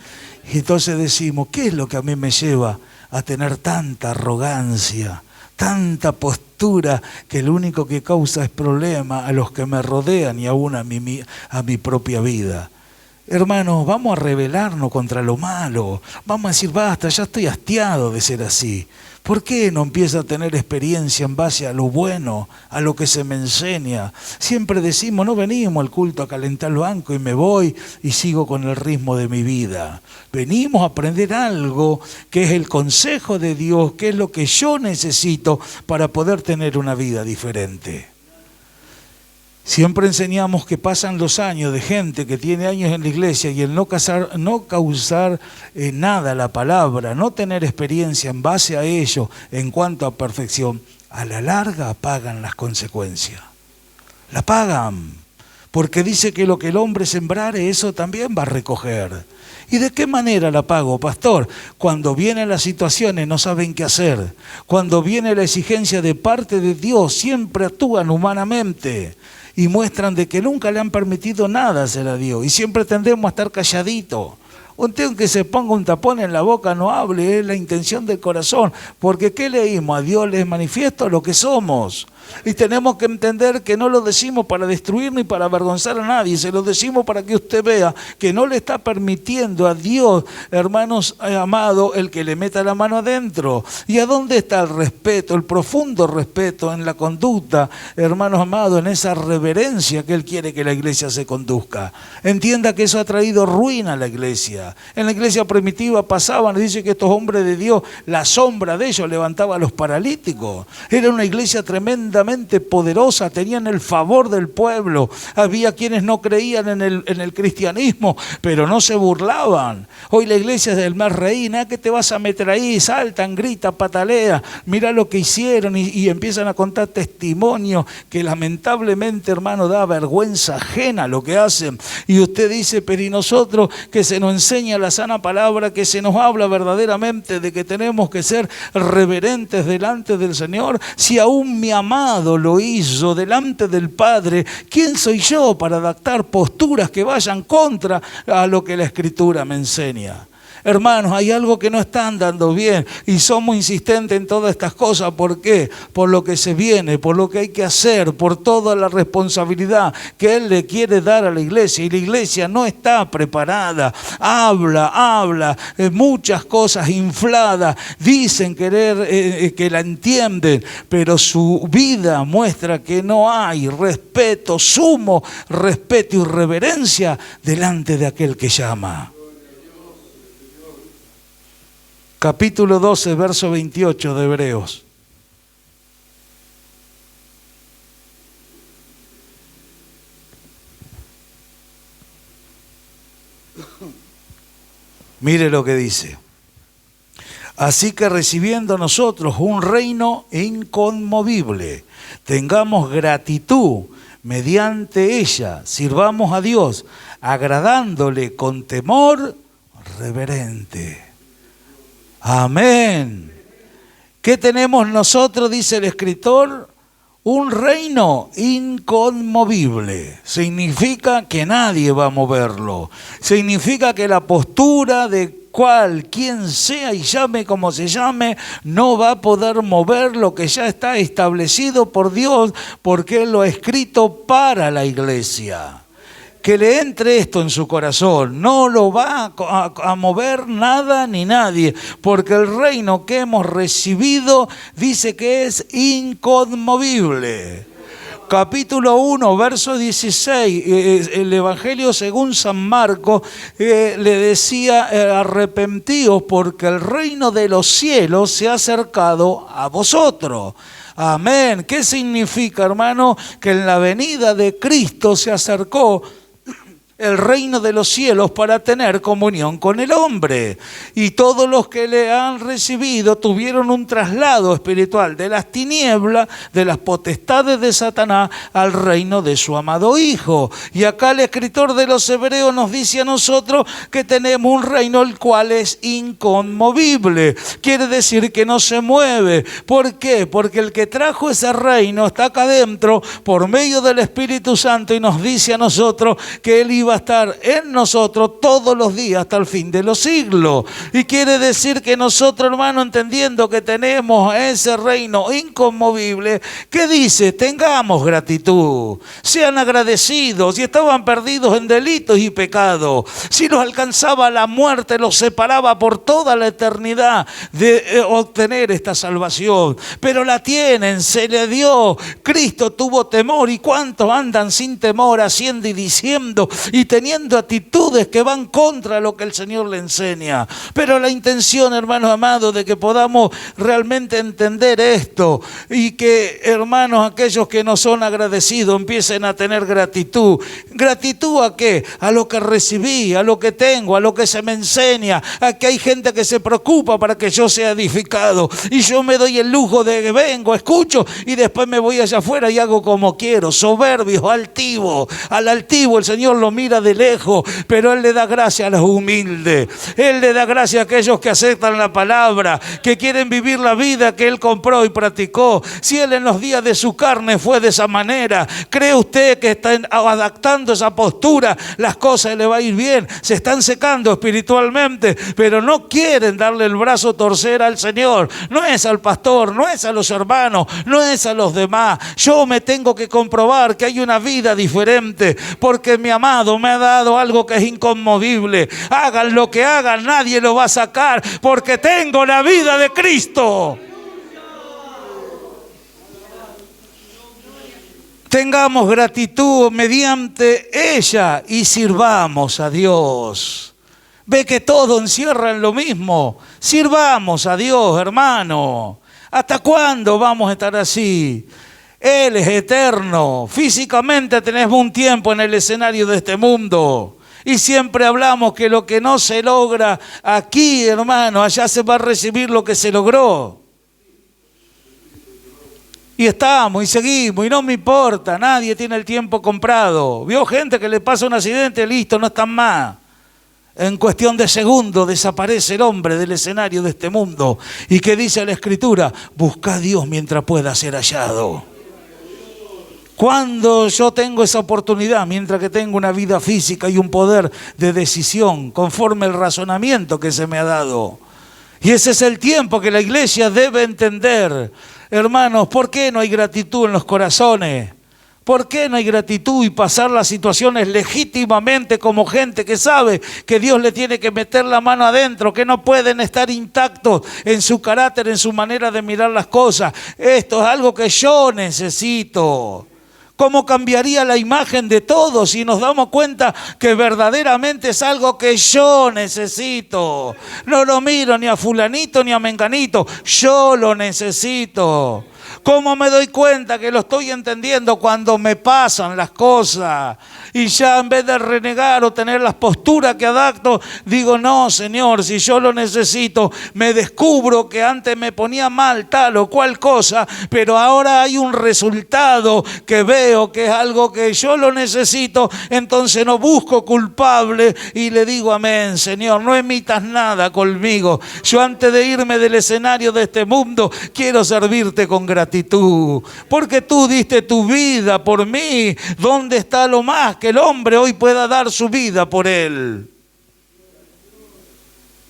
Y entonces decimos, ¿qué es lo que a mí me lleva a tener tanta arrogancia, tanta postura que lo único que causa es problema a los que me rodean y aún a mi propia vida? Hermanos, vamos a rebelarnos contra lo malo. Vamos a decir, basta, ya estoy hastiado de ser así. ¿Por qué no empiezo a tener experiencia en base a lo bueno, a lo que se me enseña? Siempre decimos, no venimos al culto a calentar el banco y me voy y sigo con el ritmo de mi vida. Venimos a aprender algo que es el consejo de Dios, que es lo que yo necesito para poder tener una vida diferente. Siempre enseñamos que pasan los años de gente que tiene años en la iglesia y el no causar nada la palabra, no tener experiencia en base a ello en cuanto a perfección, a la larga pagan las consecuencias. La pagan, porque dice que lo que el hombre sembrare, eso también va a recoger. ¿Y de qué manera la pago, pastor? Cuando vienen las situaciones no saben qué hacer. Cuando viene la exigencia de parte de Dios, siempre actúan humanamente y muestran de que nunca le han permitido nada hacer a Dios. Y siempre tendemos a estar calladitos. Usted que se ponga un tapón en la boca no hable, es la intención del corazón. Porque ¿qué leímos? A Dios les manifiesto lo que somos. Y tenemos que entender que no lo decimos para destruir ni para avergonzar a nadie, se lo decimos para que usted vea que no le está permitiendo a Dios, hermanos amados, el que le meta la mano adentro. ¿Y a dónde está el respeto, el profundo respeto en la conducta, hermanos amados, en esa reverencia que Él quiere que la iglesia se conduzca? Entienda que eso ha traído ruina a la iglesia. En la iglesia primitiva pasaban, dice que estos hombres de Dios, la sombra de ellos levantaba a los paralíticos. Era una iglesia tremendamente poderosa, tenían el favor del pueblo. Había quienes no creían en el cristianismo, pero no se burlaban. Hoy la iglesia es del más reina, ¿qué te vas a meter ahí? Saltan, gritan, patalean, mira lo que hicieron y empiezan a contar testimonios que lamentablemente, hermano, da vergüenza ajena lo que hacen. Y usted dice, pero y nosotros que se nos enseña la sana palabra, que se nos habla verdaderamente de que tenemos que ser reverentes delante del Señor, si aún mi amado lo hizo delante del Padre, ¿quién soy yo para adaptar posturas que vayan contra a lo que la Escritura me enseña? Hermanos, hay algo que no está andando bien y somos insistentes en todas estas cosas. ¿Por qué? Por lo que se viene, por lo que hay que hacer, por toda la responsabilidad que Él le quiere dar a la iglesia. Y la iglesia no está preparada. Habla, muchas cosas infladas. Dicen querer que la entienden, pero su vida muestra que no hay respeto, sumo respeto y reverencia delante de aquel que llama. Capítulo 12, verso 28 de Hebreos. Mire lo que dice. Así que recibiendo nosotros un reino inconmovible, tengamos gratitud mediante ella, sirvamos a Dios, agradándole con temor reverente. Amén. ¿Qué tenemos nosotros? Dice el escritor, un reino inconmovible. Significa que nadie va a moverlo. Significa que la postura de quien sea y llame como se llame, no va a poder mover lo que ya está establecido por Dios, porque Él lo ha escrito para la iglesia. Que le entre esto en su corazón, no lo va a mover nada ni nadie, porque el reino que hemos recibido dice que es inconmovible. Capítulo 1, verso 16, el Evangelio según San Marcos le decía, arrepentíos porque el reino de los cielos se ha acercado a vosotros. Amén. ¿Qué significa, hermano? Que en la venida de Cristo se acercó el reino de los cielos para tener comunión con el hombre. Y todos los que le han recibido tuvieron un traslado espiritual de las tinieblas, de las potestades de Satanás, al reino de su amado Hijo. Y acá el escritor de los Hebreos nos dice a nosotros que tenemos un reino el cual es inconmovible. Quiere decir que no se mueve. ¿Por qué? Porque el que trajo ese reino está acá adentro por medio del Espíritu Santo y nos dice a nosotros que Él iba a estar en nosotros todos los días hasta el fin de los siglos. Y quiere decir que nosotros, hermano, entendiendo que tenemos ese reino inconmovible, ¿qué dice? Tengamos gratitud, sean agradecidos. Si estaban perdidos en delitos y pecados, si los alcanzaba la muerte, los separaba por toda la eternidad de obtener esta salvación, pero la tienen, se le dio. Cristo tuvo temor, y cuántos andan sin temor haciendo y diciendo y teniendo actitudes que van contra lo que el Señor le enseña. Pero la intención, hermanos amados, de que podamos realmente entender esto y que, hermanos, aquellos que no son agradecidos empiecen a tener gratitud. ¿Gratitud a qué? A lo que recibí, a lo que tengo, a lo que se me enseña, a que hay gente que se preocupa para que yo sea edificado, y yo me doy el lujo de que vengo, escucho y después me voy allá afuera y hago como quiero. Soberbios, altivos. Al altivo el Señor lo mira mira de lejos, pero Él le da gracia a los humildes. Él le da gracia a aquellos que aceptan la palabra, que quieren vivir la vida que Él compró y practicó. Si Él en los días de su carne fue de esa manera, ¿cree usted que está adaptando esa postura? Las cosas le va a ir bien. Se están secando espiritualmente, pero no quieren darle el brazo a torcer al Señor. No es al pastor, no es a los hermanos, no es a los demás. Yo me tengo que comprobar que hay una vida diferente, porque mi amado me ha dado algo que es inconmovible. Hagan lo que hagan, nadie lo va a sacar, porque tengo la vida de Cristo. Tengamos gratitud mediante ella y sirvamos a Dios. Ve que todo encierra en lo mismo. Sirvamos a Dios, hermano. ¿Hasta cuándo vamos a estar así? Él es eterno. Físicamente tenemos un tiempo en el escenario de este mundo. Y siempre hablamos que lo que no se logra aquí, hermano, allá se va a recibir lo que se logró. Y estamos y seguimos y no me importa, nadie tiene el tiempo comprado. Vio gente que le pasa un accidente, listo, no están más. En cuestión de segundos desaparece el hombre del escenario de este mundo. ¿Y qué dice la Escritura? Busca a Dios mientras pueda ser hallado. Cuando yo tengo esa oportunidad, mientras que tengo una vida física y un poder de decisión, conforme el razonamiento que se me ha dado. Y ese es el tiempo que la iglesia debe entender. Hermanos, ¿por qué no hay gratitud en los corazones? ¿Por qué no hay gratitud y pasar las situaciones legítimamente como gente que sabe que Dios le tiene que meter la mano adentro, que no pueden estar intactos en su carácter, en su manera de mirar las cosas? Esto es algo que yo necesito. ¿Cómo cambiaría la imagen de todos si nos damos cuenta que verdaderamente es algo que yo necesito? No lo miro ni a fulanito ni a menganito, yo lo necesito. ¿Cómo me doy cuenta que lo estoy entendiendo? Cuando me pasan las cosas y ya en vez de renegar o tener las posturas que adapto, digo, no, Señor, si yo lo necesito, me descubro que antes me ponía mal tal o cual cosa, pero ahora hay un resultado que veo que es algo que yo lo necesito, entonces no busco culpable y le digo, amén, Señor, no emitas nada conmigo. Yo antes de irme del escenario de este mundo, quiero servirte con gratitud, porque tú diste tu vida por mí. ¿Dónde está lo más que el hombre hoy pueda dar su vida por él?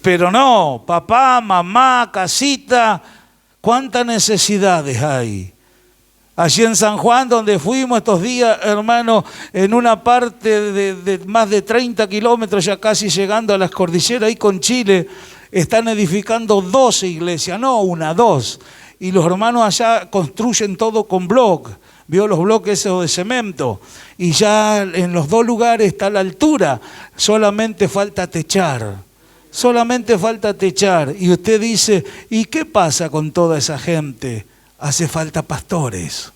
Pero no, papá, mamá, casita, ¿cuántas necesidades hay? Allí en San Juan, donde fuimos estos días, hermano, en una parte de más de 30 kilómetros, ya casi llegando a las cordilleras, ahí con Chile, están edificando 12 iglesias, no una, 2. Y los hermanos allá construyen todo con bloques, vio los bloques esos de cemento. Y ya en los 2 lugares está la altura, solamente falta techar. Solamente falta techar. Y usted dice, ¿y qué pasa con toda esa gente? Hace falta pastores.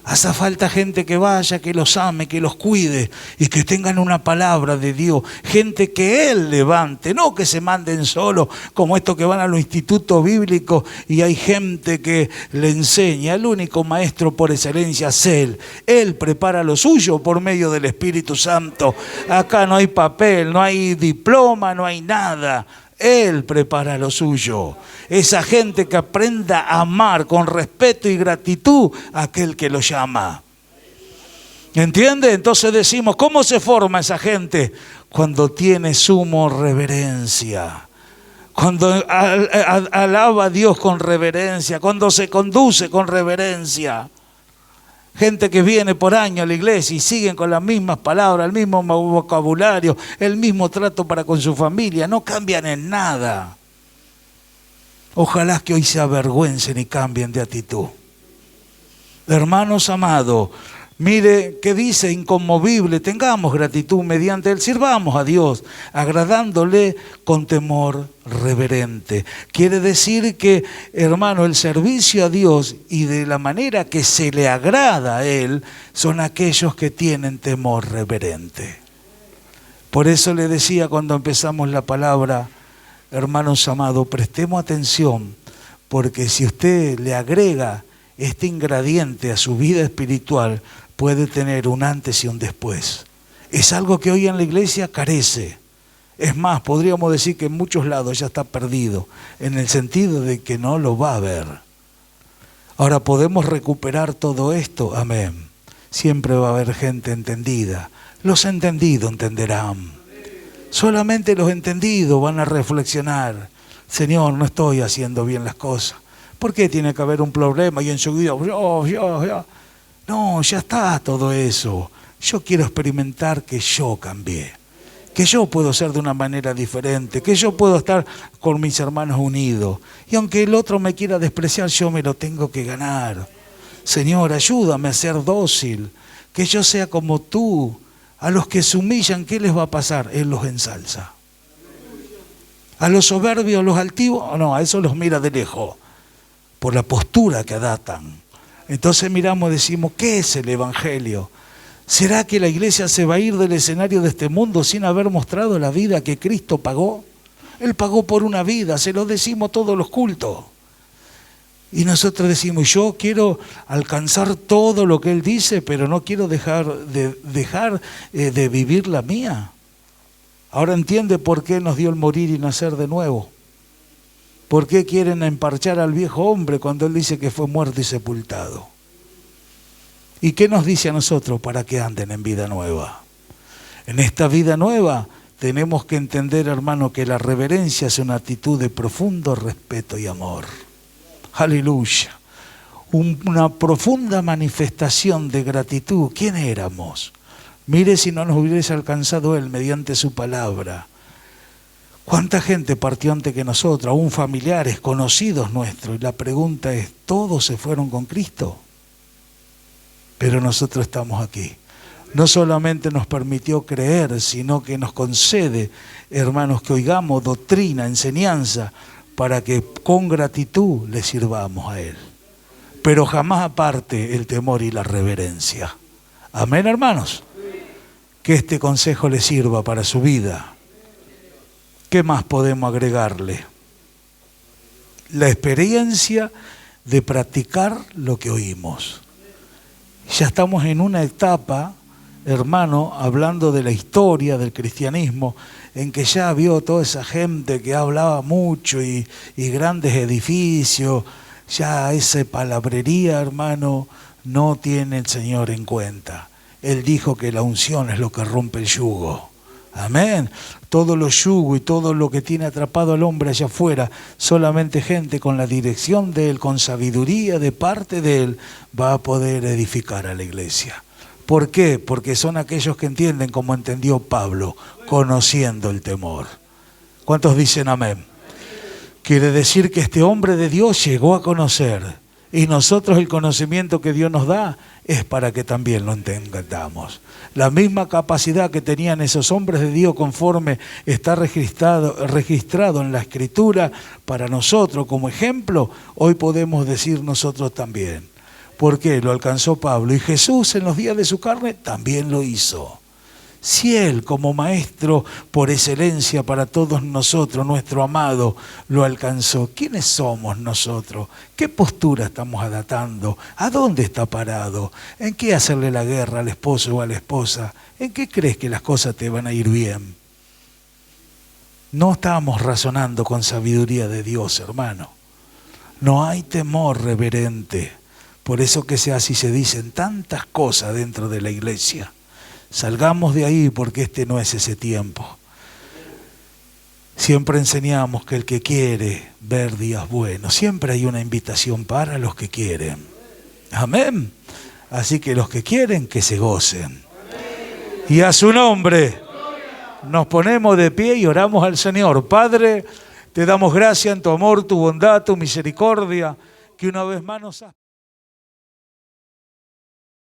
Hace falta gente que vaya, que los ame, que los cuide y que tengan una palabra de Dios. Gente que Él levante, no que se manden solos como estos que van a los institutos bíblicos y hay gente que le enseña. El único maestro por excelencia es Él. Él prepara lo suyo por medio del Espíritu Santo. Acá no hay papel, no hay diploma, no hay nada. Él prepara lo suyo. Esa gente que aprenda a amar con respeto y gratitud a aquel que lo llama. ¿Entiende? Entonces decimos, ¿cómo se forma esa gente? Cuando tiene sumo reverencia. Cuando alaba a Dios con reverencia. Cuando se conduce con reverencia. Gente que viene por año a la iglesia y siguen con las mismas palabras, el mismo vocabulario, el mismo trato para con su familia, no cambian en nada. Ojalá que hoy se avergüencen y cambien de actitud. Hermanos amados, mire que dice inconmovible, tengamos gratitud mediante él, sirvamos a Dios, agradándole con temor reverente. Quiere decir que, hermano, el servicio a Dios y de la manera que se le agrada a Él son aquellos que tienen temor reverente. Por eso le decía cuando empezamos la palabra, hermanos amados, prestemos atención, porque si usted le agrega este ingrediente a su vida espiritual, puede tener un antes y un después. Es algo que hoy en la iglesia carece. Es más, podríamos decir que en muchos lados ya está perdido, en el sentido de que no lo va a haber. Ahora, ¿podemos recuperar todo esto? Amén. Siempre va a haber gente entendida. Los entendidos entenderán. Solamente los entendidos van a reflexionar. Señor, no estoy haciendo bien las cosas. ¿Por qué tiene que haber un problema y enseguida? No, ya está todo eso. Yo quiero experimentar que yo cambié. Que yo puedo ser de una manera diferente. Que yo puedo estar con mis hermanos unidos. Y aunque el otro me quiera despreciar, yo me lo tengo que ganar. Señor, ayúdame a ser dócil. Que yo sea como tú. A los que se humillan, ¿qué les va a pasar? Él los ensalza. A los soberbios, a los altivos, no, a eso los mira de lejos, por la postura que adaptan. Entonces miramos y decimos, ¿qué es el Evangelio? ¿Será que la iglesia se va a ir del escenario de este mundo sin haber mostrado la vida que Cristo pagó? Él pagó por una vida, se lo decimos todos los cultos. Y nosotros decimos, yo quiero alcanzar todo lo que Él dice, pero no quiero dejar de vivir la mía. Ahora entiende por qué nos dio el morir y nacer de nuevo. ¿Por qué quieren emparchar al viejo hombre cuando Él dice que fue muerto y sepultado? ¿Y qué nos dice a nosotros para que anden en vida nueva? En esta vida nueva tenemos que entender, hermano, que la reverencia es una actitud de profundo respeto y amor. Aleluya. Una profunda manifestación de gratitud. ¿Quién éramos? Mire si no nos hubiese alcanzado Él mediante su palabra. ¿Cuánta gente partió antes que nosotros? Aún familiares, conocidos nuestros. Y la pregunta es, ¿todos se fueron con Cristo? Pero nosotros estamos aquí. No solamente nos permitió creer, sino que nos concede, hermanos, que oigamos doctrina, enseñanza, para que con gratitud le sirvamos a Él. Pero jamás aparte el temor y la reverencia. Amén, hermanos. Que este consejo le sirva para su vida. ¿Qué más podemos agregarle? La experiencia de practicar lo que oímos. Ya estamos en una etapa, hermano, hablando de la historia del cristianismo, en que ya vio toda esa gente que hablaba mucho y grandes edificios, ya esa palabrería, hermano, no tiene el Señor en cuenta. Él dijo que la unción es lo que rompe el yugo. Amén. Todo lo yugo y todo lo que tiene atrapado al hombre allá afuera, solamente gente con la dirección de Él, con sabiduría de parte de Él, va a poder edificar a la iglesia. ¿Por qué? Porque son aquellos que entienden como entendió Pablo, conociendo el temor. ¿Cuántos dicen amén? Quiere decir que este hombre de Dios llegó a conocer, y nosotros el conocimiento que Dios nos da es para que también lo entendamos. La misma capacidad que tenían esos hombres de Dios conforme está registrado en la Escritura para nosotros como ejemplo, hoy podemos decir nosotros también. ¿Por qué? Lo alcanzó Pablo. Y Jesús en los días de su carne también lo hizo. Si Él como maestro por excelencia para todos nosotros, nuestro amado, lo alcanzó, ¿quiénes somos nosotros? ¿Qué postura estamos adaptando? ¿A dónde está parado? ¿En qué hacerle la guerra al esposo o a la esposa? ¿En qué crees que las cosas te van a ir bien? No estamos razonando con sabiduría de Dios, hermano. No hay temor reverente. Por eso que se hace y se dicen tantas cosas dentro de la iglesia. Salgamos de ahí porque este no es ese tiempo. Siempre enseñamos que el que quiere ver días buenos, siempre hay una invitación para los que quieren. Amén. Así que los que quieren, que se gocen. Y a su nombre nos ponemos de pie y oramos al Señor. Padre, te damos gracias en tu amor, tu bondad, tu misericordia, que una vez más nos has